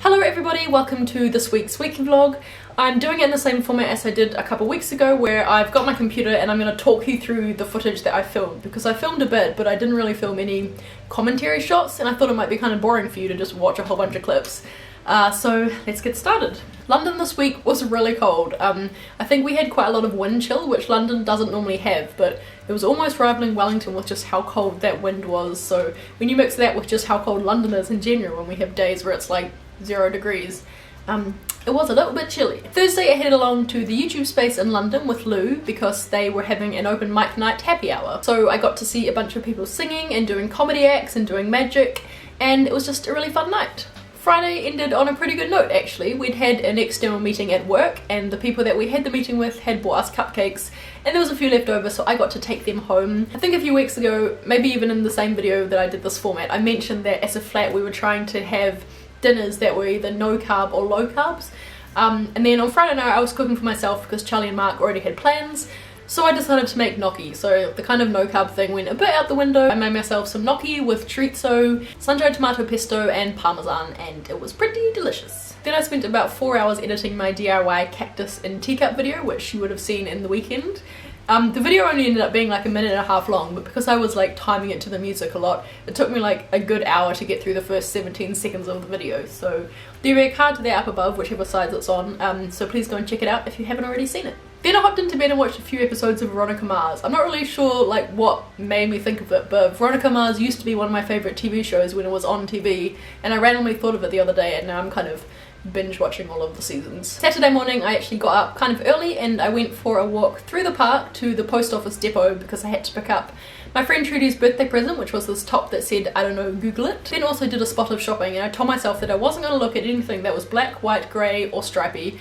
Hello everybody, welcome to this week's weekly vlog. I'm doing it in the same format as I did a couple weeks ago, where I've got my computer and I'm going to talk you through the footage that I filmed, because I filmed a bit but I didn't really film any commentary shots and I thought it might be kind of boring for you to just watch a whole bunch of clips. So let's get started. London this week was really cold. I think we had quite a lot of wind chill, which London doesn't normally have, but it was almost rivaling Wellington with just how cold that wind was. So when you mix that with just how cold London is in general, when we have days where it's like 0 degrees, it was a little bit chilly. Thursday I headed along to the YouTube space in London with Lou because they were having an open mic night happy hour. So I got to see a bunch of people singing and doing comedy acts and doing magic, and it was just a really fun night. Friday ended on a pretty good note actually. We'd had an external meeting at work and the people that we had the meeting with had bought us cupcakes and there was a few left over, so I got to take them home. I think a few weeks ago, maybe even in the same video that I did this format, I mentioned that as a flat we were trying to have dinners that were either no carb or low carbs. And then on Friday night I was cooking for myself because Charlie and Mark already had plans. So I decided to make gnocchi, so the kind of no carb thing went a bit out the window. I made myself some gnocchi with chorizo, sun-dried tomato pesto and parmesan, and it was pretty delicious. Then I spent about 4 hours editing my DIY cactus in teacup video, which you would have seen in the weekend. The video only ended up being like a minute and a half long, but because I was like timing it to the music a lot, it took me like a good hour to get through the first 17 seconds of the video. So there'll be a card to that up above, whichever side it's on, so please go and check it out if you haven't already seen it. Then I hopped into bed and watched a few episodes of Veronica Mars. I'm not really sure like what made me think of it, but Veronica Mars used to be one of my favourite TV shows when it was on TV, and I randomly thought of it the other day and now I'm kind of binge watching all of the seasons. Saturday morning I actually got up kind of early and I went for a walk through the park to the post office depot because I had to pick up my friend Trudy's birthday present, which was this top that said, I don't know, Google it. Then also did a spot of shopping and I told myself that I wasn't going to look at anything that was black, white, grey or stripy,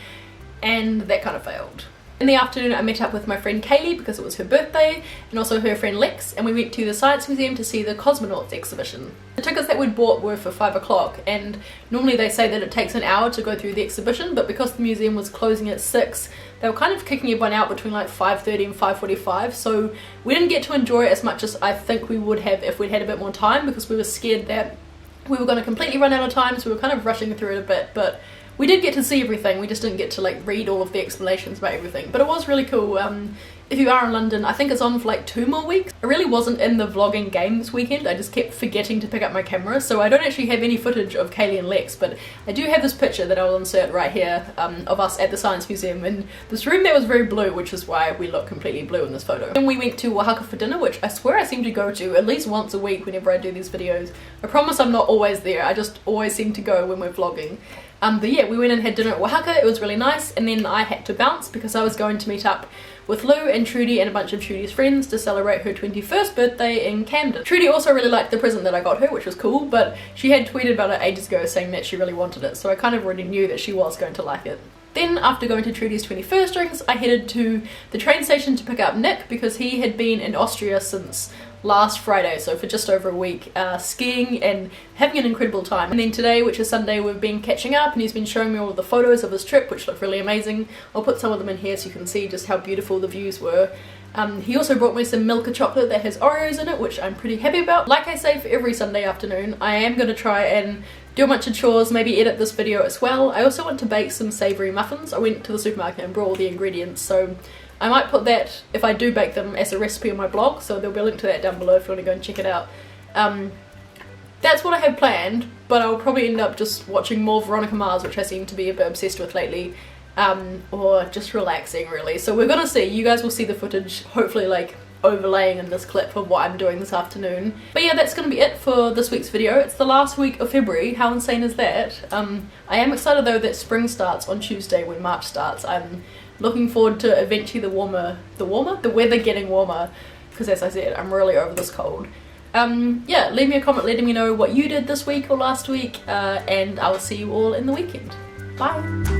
and that kind of failed. In the afternoon I met up with my friend Kaylee because it was her birthday, and also her friend Lex, and we went to the Science Museum to see the Cosmonauts exhibition. The tickets that we'd bought were for 5 o'clock, and normally they say that it takes an hour to go through the exhibition, but because the museum was closing at 6, they were kind of kicking everyone out between like 5:30 and 5:45, so we didn't get to enjoy it as much as I think we would have if we'd had a bit more time, because we were scared that we were going to completely run out of time, so we were kind of rushing through it a bit, but we did get to see everything, we just didn't get to like read all of the explanations about everything, but it was really cool. If you are in London, I think it's on for like 2 more weeks. I really wasn't in the vlogging game this weekend, I just kept forgetting to pick up my camera, so I don't actually have any footage of Kaylee and Lex, but I do have this picture that I'll insert right here of us at the Science Museum in this room that was very blue, which is why we look completely blue in this photo. Then we went to Oaxaca for dinner, which I swear I seem to go to at least once a week whenever I do these videos. I promise I'm not always there, I just always seem to go when we're vlogging. But yeah, we went and had dinner at Oaxaca, it was really nice, and then I had to bounce because I was going to meet up with Lou and Trudy and a bunch of Trudy's friends to celebrate her 21st birthday in Camden. Trudy also really liked the present that I got her, which was cool, but she had tweeted about it ages ago saying that she really wanted it, so I kind of already knew that she was going to like it. Then, after going to Trudy's 21st drinks, I headed to the train station to pick up Nick because he had been in Austria since last Friday, so for just over a week, skiing and having an incredible time. And then today, which is Sunday, we've been catching up and he's been showing me all of the photos of his trip, which look really amazing. I'll put some of them in here so you can see just how beautiful the views were. He also brought me some Milka chocolate that has Oreos in it, which I'm pretty happy about. Like I say for every Sunday afternoon, I am going to try and do a bunch of chores, maybe edit this video as well. I also want to bake some savoury muffins. I went to the supermarket and brought all the ingredients, so I might put that, if I do bake them, as a recipe on my blog, so there'll be a link to that down below if you want to go and check it out. That's what I have planned, but I'll probably end up just watching more Veronica Mars, which I seem to be a bit obsessed with lately, or just relaxing really. So we're gonna see, you guys will see the footage, hopefully like overlaying in this clip of what I'm doing this afternoon. But yeah, that's gonna be it for this week's video. It's the last week of February, how insane is that? I am excited though that spring starts on Tuesday when March starts. I'm looking forward to eventually the weather getting warmer, because as I said, I'm really over this cold. Yeah, leave me a comment letting me know what you did this week or last week, and I will see you all in the weekend. Bye!